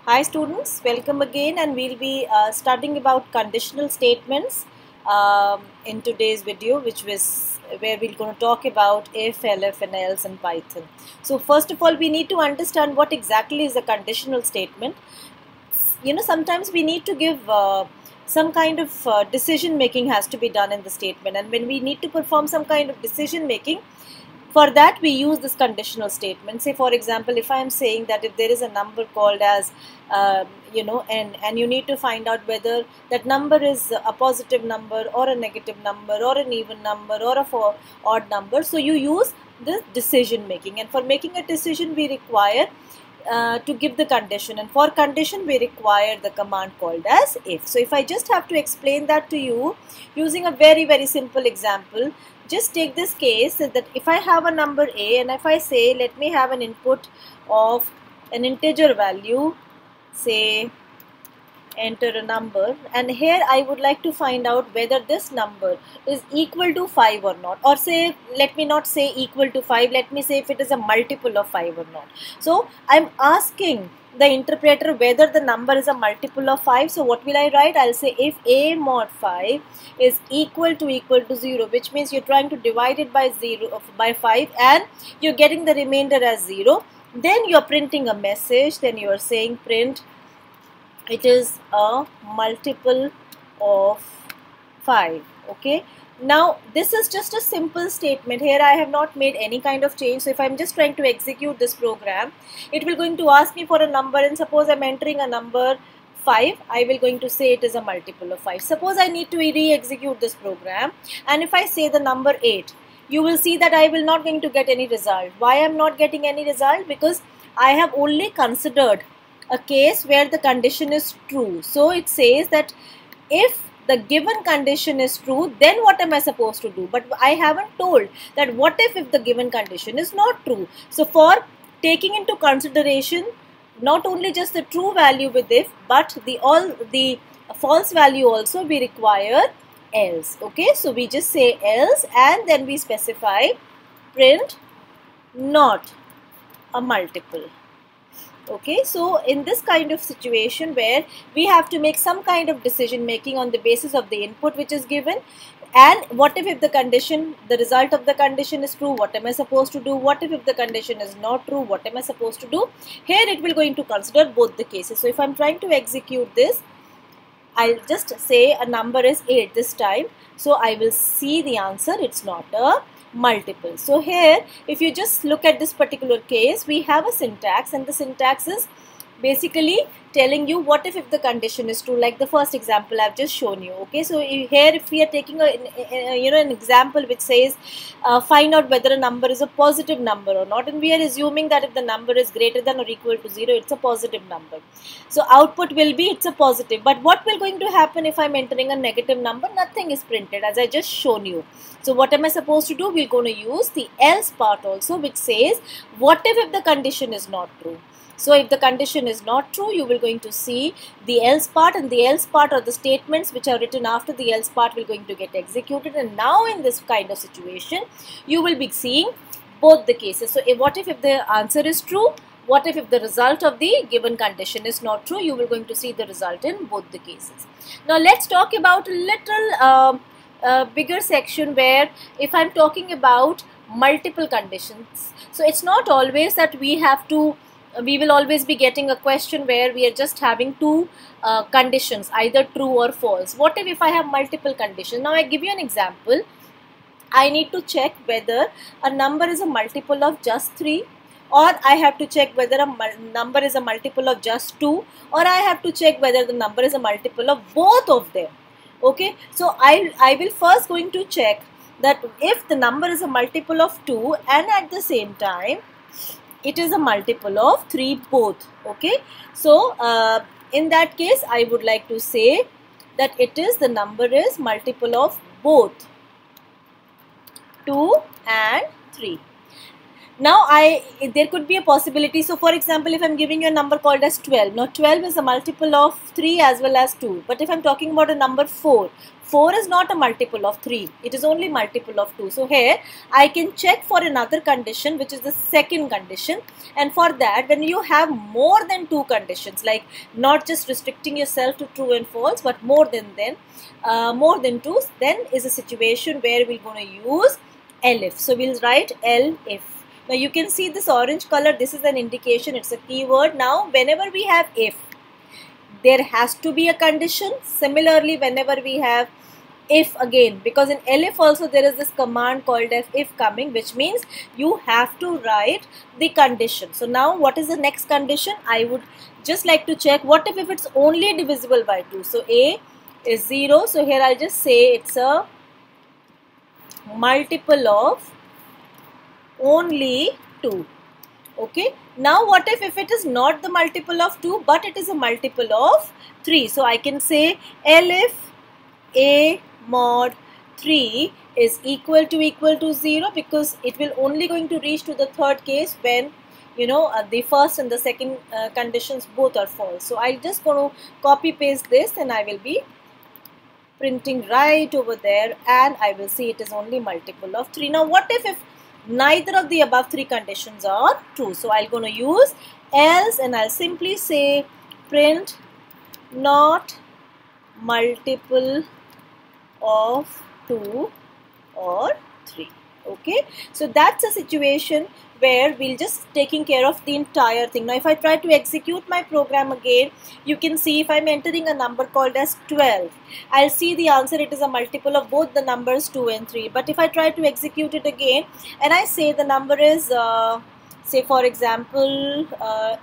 Hi students, welcome again, and we'll be studying about conditional statements in today's video, which was where we're going to talk about if, elif, and else in Python. So first of all, we need to understand what exactly is a conditional statement. Sometimes we need to give some kind of decision making has to be done in the statement, and when we need to perform some kind of decision making, for that we use this conditional statement. Say for example, if I am saying that if there is a number called as and you need to find out whether that number is a positive number or a negative number or an even number or a odd number, so you use this decision making, and for making a decision we require to give the condition, and for condition we require the command called as if. So if I just have to explain that to you using a very simple example, just take this case that if I have a number a and if I say let me have an input of an integer value, say enter a number, and here I would like to find out whether this number is equal to 5 or not, or say let me not say equal to 5, let me say if it is a multiple of 5 or not. So I'm asking the interpreter whether the number is a multiple of 5. So what will I write? I'll say if a mod 5 is equal to 0, which means you're trying to divide it by 5 and you're getting the remainder as 0. Then you're printing a message, then you're saying print it is a multiple of 5. Okay, now this is just a simple statement. Here I have not made any kind of change. So if I'm just trying to execute this program, it will going to ask me for a number, and suppose I'm entering a number 5, I will going to say it is a multiple of 5. Suppose I need to re-execute this program, and if I say the number 8, you will see that I will not going to get any result. Why I'm not getting any result? Because I have only considered a case where the condition is true. So it says that if the given condition is true, then what am I supposed to do? But I haven't told that what if the given condition is not true. So for taking into consideration not only just the true value with if, but the false value also, we require else. Okay, so we just say else and then we specify print not a multiple. Okay, so in this kind of situation where we have to make some kind of decision making on the basis of the input which is given, and what if the condition, the result of the condition is true, what am I supposed to do? What if the condition is not true, what am I supposed to do? Here it will going to consider both the cases. So if I'm trying to execute this, I'll just say a number is 8 this time, so I will see the answer, it's not a multiple. So here if you just look at this particular case, we have a syntax, and the syntax is basically telling you what if the condition is true, like the first example I've just shown you. Okay, so here if we are taking an example which says find out whether a number is a positive number or not, and we are assuming that if the number is greater than or equal to 0, it's a positive number. So output will be it's a positive, but what will going to happen if I'm entering a negative number? Nothing is printed, as I just shown you. So what am I supposed to do? We're going to use the else part also, which says what if the condition is not true. So if the condition is not true, you will going to see the else part, and the else part are the statements which are written after the else part will going to get executed. And now in this kind of situation, you will be seeing both the cases. So what if the answer is true? What if the result of the given condition is not true? You will going to see the result in both the cases. Now let's talk about a little bigger section where if I'm talking about multiple conditions. So it's not always that we will always be getting a question where we are just having two conditions, either true or false. What if I have multiple conditions? Now I give you an example. I need to check whether a number is a multiple of just 3, or I have to check whether a number is a multiple of just 2, or I have to check whether the number is a multiple of both of them. Okay, so I will first going to check that if the number is a multiple of 2 and at the same time it is a multiple of 3 both. Okay, so in that case I would like to say that it is the number is multiple of both 2 and 3. Now there could be a possibility. So for example, if I'm giving you a number called as 12, now 12 is a multiple of 3 as well as 2. But if I'm talking about a number 4, 4 is not a multiple of 3. It is only multiple of 2. So here I can check for another condition, which is the second condition. And for that, when you have more than 2 conditions, like not just restricting yourself to true and false, but more than 2, then is a situation where we're going to use elif. So we'll write elif. Now you can see this orange color, this is an indication, it's a keyword. Now whenever we have if, there has to be a condition. Similarly, whenever we have if again, because in elif also there is this command called as if coming, which means you have to write the condition. So now what is the next condition? I would just like to check, what if it's only divisible by 2? So a is 0, so here I'll just say it's a multiple of only 2. Okay, now what if it is not the multiple of 2 but it is a multiple of 3? So I can say elif a mod 3 is equal to 0, because it will only going to reach to the third case when the first and the second conditions both are false. So I'm just going to copy paste this and I will be printing right over there, and I will see it is only multiple of 3. Now what if neither of the above 3 conditions are true? So I'm going to use else, and I'll simply say print not multiple of 2 or 3. Okay, so that's a situation where we'll just taking care of the entire thing. Now if I try to execute my program again, you can see if I'm entering a number called as 12, I'll see the answer, it is a multiple of both the numbers 2 and 3. But if I try to execute it again and I say the number is say for example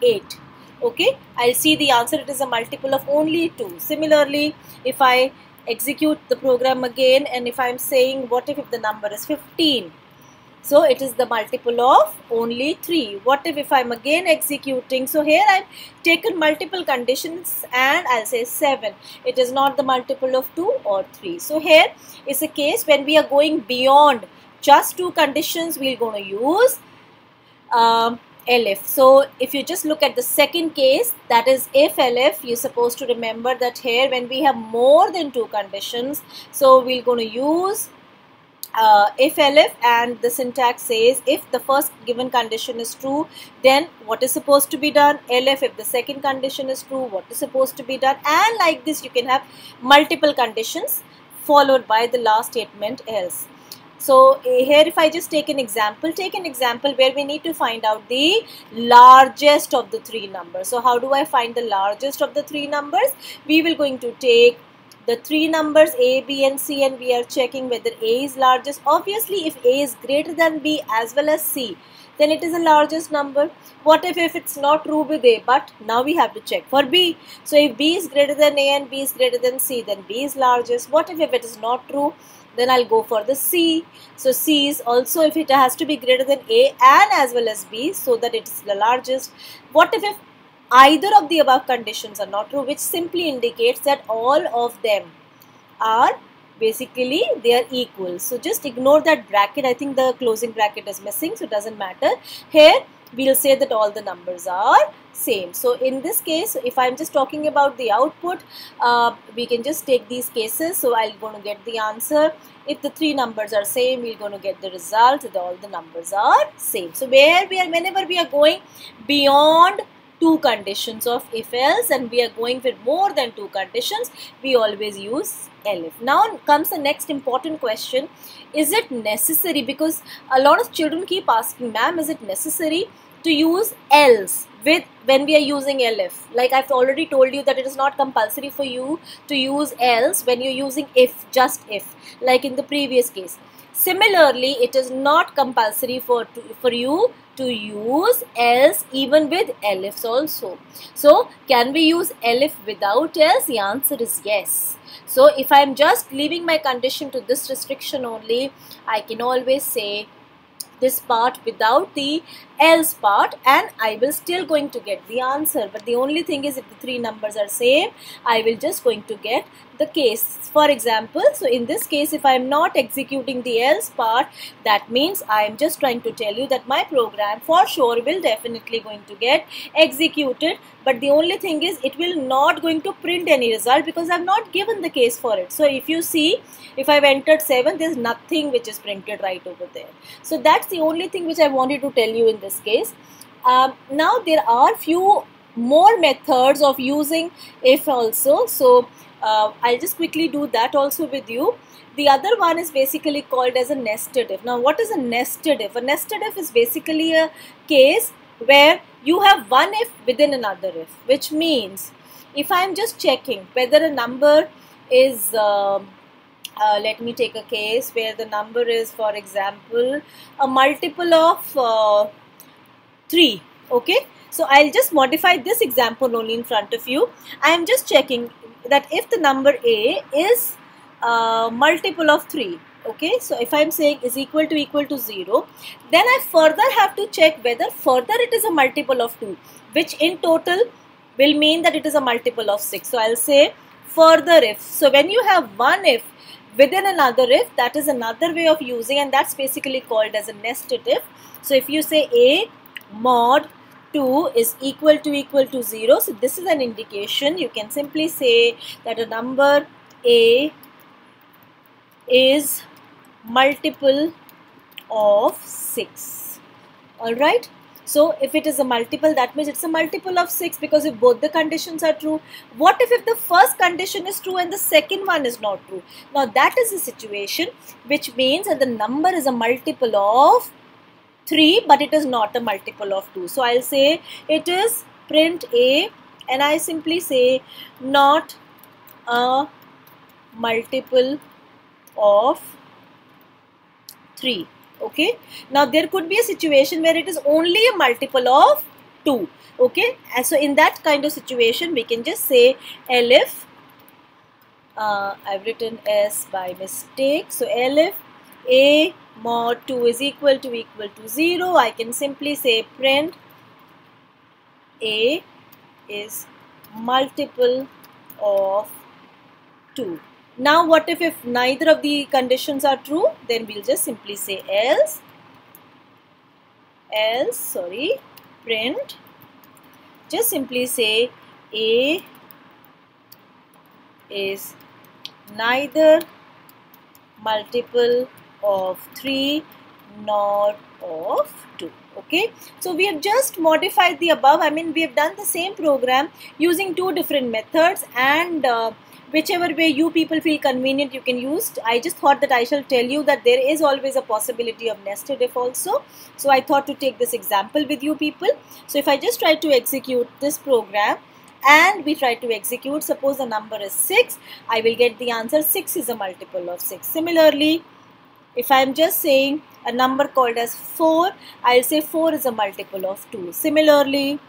8, okay, I'll see the answer, it is a multiple of only 2. Similarly, if I execute the program again and if I'm saying what if the number is 15, so it is the multiple of only 3. What if I'm again executing? So here I've taken multiple conditions and I'll say 7. It is not the multiple of 2 or 3. So here is a case when we are going beyond just 2 conditions, we're going to use elif. So if you just look at the second case, that is if elif, you're supposed to remember that here when we have more than 2 conditions, so we're going to use if elif, and the syntax says if the first given condition is true, then what is supposed to be done? Elif. If the second condition is true, what is supposed to be done? And like this you can have multiple conditions followed by the last statement else. So here if I just take an example where we need to find out the largest of the 3 numbers. So how do I find the largest of the 3 numbers? We will going to take the 3 numbers A, B and C, and we are checking whether A is largest. Obviously if A is greater than B as well as C, then it is the largest number. What if it's not true with A, but now we have to check for B. So if B is greater than A and B is greater than C, then B is largest. What if it is not true? Then I'll go for the C. So C is also, if it has to be greater than A and as well as B, so that it is the largest. What if either of the above conditions are not true, which simply indicates that all of them are basically they are equal. So just ignore that bracket. I think the closing bracket is missing, so it doesn't matter. Here we'll say that all the numbers are same. So in this case, if I'm just talking about the output, we can just take these cases. So I'm going to get the answer. If the 3 numbers are same, we're going to get the result that all the numbers are same. So whenever we are going beyond 2 conditions of if else and we are going with more than 2 conditions, we always use elif. Now comes the next important question. Is it necessary? Because a lot of children keep asking, ma'am, is it necessary to use else when we are using elif? Like I've already told you that it is not compulsory for you to use else when you're using if, just if, like in the previous case. Similarly, it is not compulsory for you to use else even with elifs also. So can we use elif without else? The answer is yes. So if I am just leaving my condition to this restriction only, I can always say this part without the else part, and I will still going to get the answer. But the only thing is, if the three numbers are same, I will just going to get the case. For example, so in this case, if I am not executing the else part, that means I am just trying to tell you that my program for sure will definitely going to get executed, but the only thing is it will not going to print any result because I have not given the case for it. So if you see, if I have entered 7, there is nothing which is printed right over there. So that's the only thing which I wanted to tell you in this case. Now there are few more methods of using if also. So I'll just quickly do that also with you. The other one is basically called as a nested if. Now what is a nested if? A nested if is basically a case where you have one if within another if, which means if I am just checking whether a number is let me take a case where the number is, for example, a multiple of 3. Okay, so I'll just modify this example only in front of you. I am just checking that if the number A is multiple of 3, okay, so if I am saying is equal to 0, then I further have to check whether further it is a multiple of 2, which in total will mean that it is a multiple of 6. So I'll say further if. So when you have one if within another if, that is another way of using, and that's basically called as a nested if. So if you say A mod 2 is equal to 0, so this is an indication. You can simply say that a number A is multiple of 6. Alright, so if it is a multiple, that means it's a multiple of 6, because if both the conditions are true. What if the first condition is true and the second one is not true? Now that is a situation which means that the number is a multiple of 3, but it is not a multiple of 2. So I'll say it is print A, and I simply say not a multiple of 3. Okay, now there could be a situation where it is only a multiple of 2. Okay, and so in that kind of situation we can just say elif, I've written S by mistake, so elif A mod 2 is equal to 0, I can simply say print A is multiple of 2. Now what if neither of the conditions are true? Then we'll just simply say print, just simply say A is neither multiple of 3 nor of 2. Okay, so we have just modified the above. I mean, we have done the same program using two different methods, and whichever way you people feel convenient you can use. I just thought that I shall tell you that there is always a possibility of nested if also. So I thought to take this example with you people. So if I just try to execute this program and we try to execute, suppose the number is 6, I will get the answer 6 is a multiple of 6. Similarly, if I am just saying a number called as 4, I will say 4 is a multiple of 2. Similarly,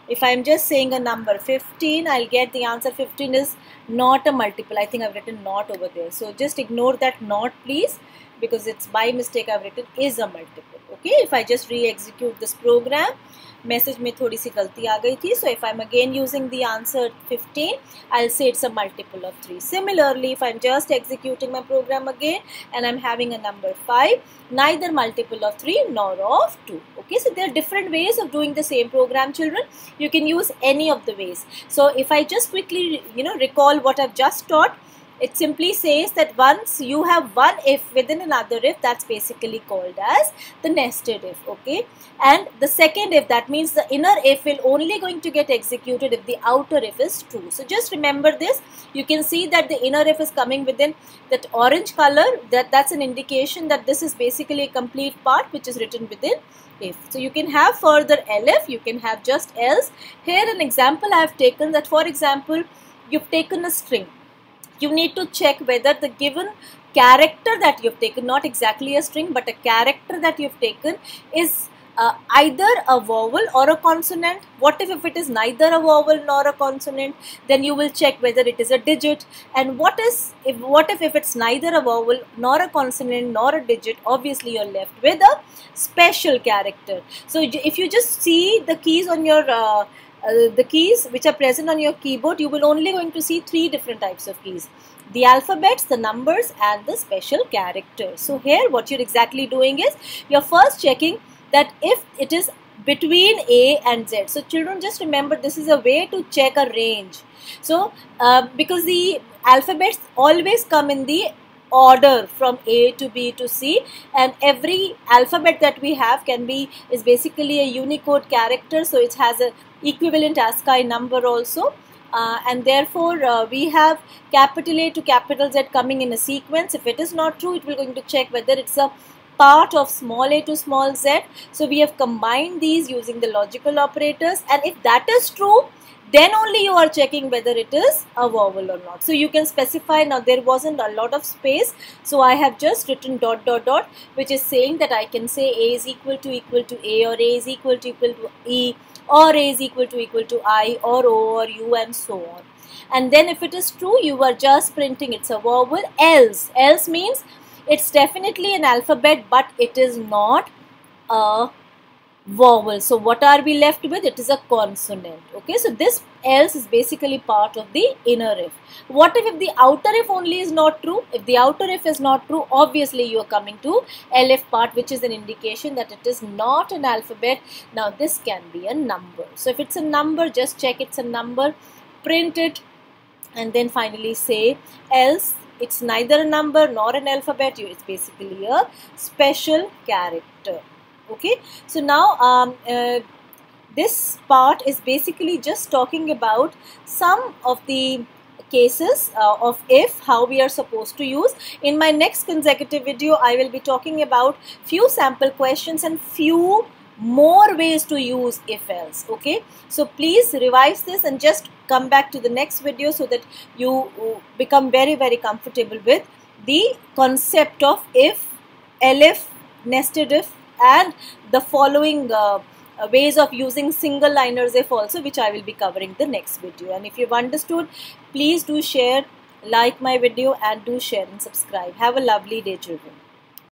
if I am just saying a number 15, I will get the answer 15 is not a multiple. I think I've written not over there. So just ignore that not please, because it's by mistake I've written is a multiple. Okay, if I just re-execute this program, message में थोड़ी सी गलती आ गई थी. So if I'm again using the answer 15, I'll say it's a multiple of 3. Similarly, if I'm just executing my program again and I'm having a number 5, neither multiple of 3 nor of 2. Okay, so there are different ways of doing the same program, children. You can use any of the ways. So if I just quickly recall what I've just taught, it simply says that once you have one if within another if, that's basically called as the nested if. Okay, and the second if, that means the inner if will only going to get executed if the outer if is true. So just remember this. You can see that the inner if is coming within that orange color. That's an indication that this is basically a complete part which is written within if. So you can have further elif, you can have just else. Here an example I have taken, that for example you've taken a string. You need to check whether the given character that you've taken, not exactly a string but a character that you've taken, is either a vowel or a consonant. What if it is neither a vowel nor a consonant? Then you will check whether it is a digit. And what if it's neither a vowel nor a consonant nor a digit? Obviously you're left with a special character. So if you just see the keys on your the keys which are present on your keyboard, you will only going to see 3 different types of keys: the alphabets, the numbers, and the special characters. So here what you're exactly doing is you're first checking that if it is between A and Z. So children, just remember, this is a way to check a range. So because the alphabets always come in the order from A to B to C, and every alphabet that we have is basically a Unicode character, so it has a equivalent ASCII number also. And therefore we have capital A to capital Z coming in a sequence. If it is not true, it will going to check whether it's a part of small a to small z. So we have combined these using the logical operators, and if that is true, then only you are checking whether it is a vowel or not. So you can specify. Now there wasn't a lot of space, so I have just written ... which is saying that I can say A is equal to A, or A is equal to E, or A is equal to I, or O, or U, and so on. And then if it is true, you are just printing it's a vowel. Else means it's definitely an alphabet, but it is not a vowel. So what are we left with? It is a consonant. Okay, so this else is basically part of the inner if. What if the outer if only is not true? If the outer if is not true, obviously you are coming to elif part, which is an indication that it is not an alphabet. Now this can be a number. So if it's a number, just check it's a number, print it, and then finally say else it's neither a number nor an alphabet, it's basically a special character. Okay, so now this part is basically just talking about some of the cases of if, how we are supposed to use. In my next consecutive video, I will be talking about few sample questions and few more ways to use if else. Okay, so please revise this and just come back to the next video so that you become very comfortable with the concept of if, elif, nested if, and the following ways of using single liners if also, which I will be covering the next video. And if you've understood, please do share, like my video, and do share and subscribe. Have a lovely day, children.